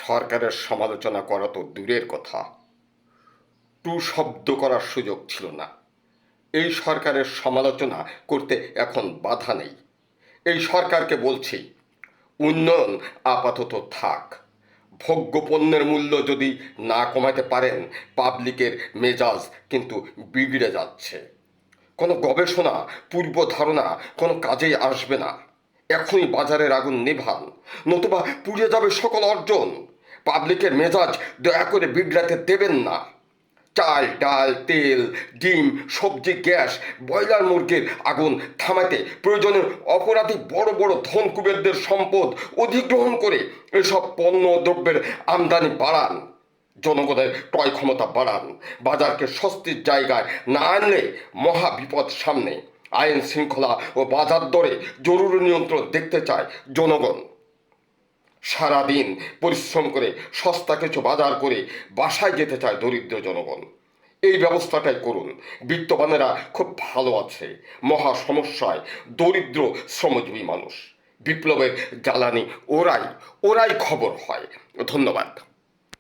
সরকারের সমালোচনা করা তো দূরের কথা, টু শব্দ করার সুযোগ ছিল না। এই সরকারের সমালোচনা করতে এখন বাধা নেই। এই সরকারকে বলছি, উন্নয়ন আপাতত থাক। ভোগ্যপণ্যের মূল্য যদি না কমাতে পারেন, পাবলিকের মেজাজ কিন্তু বিগড়ে যাচ্ছে। কোনো গবেষণা, পূর্ব ধারণা কোনো কাজেই আসবে না। এখনই বাজারের আগুন নেভান, নতুবা পুড়ে যাবে সকল অর্জন। পাবলিকের মেজাজ দয়া করে বিগড়াতে দেবেন না। চাল, ডাল, তেল, ডিম, সবজি, গ্যাস, ব্রয়লার মুরগির আগুন থামাতে প্রয়োজনে অপরাধী বড় বড় ধন কুবেরদের সম্পদ অধিগ্রহণ করে এসব পণ্য দ্রব্যের আমদানি বাড়ান। জনগণের ক্রয় ক্ষমতা বাড়ান। বাজারকে স্বস্তির জায়গায় না আনলে মহা বিপদ সামনে। আইন শৃঙ্খলা ও বাজার দরে জরুরি নিয়ন্ত্রণ দেখতে চায় জনগণ। সারাদিন পরিশ্রম করে সস্তা কিছু বাজার করে বাসায় যেতে চায় দরিদ্র জনগণ। এই ব্যবস্থাটাই করুন। বিত্তবানেরা খুব ভালো আছে, মহা সমস্যায় দরিদ্র শ্রমজীবী মানুষ। বিপ্লবের জ্বালানি ওরাই খবর হয়। ধন্যবাদ।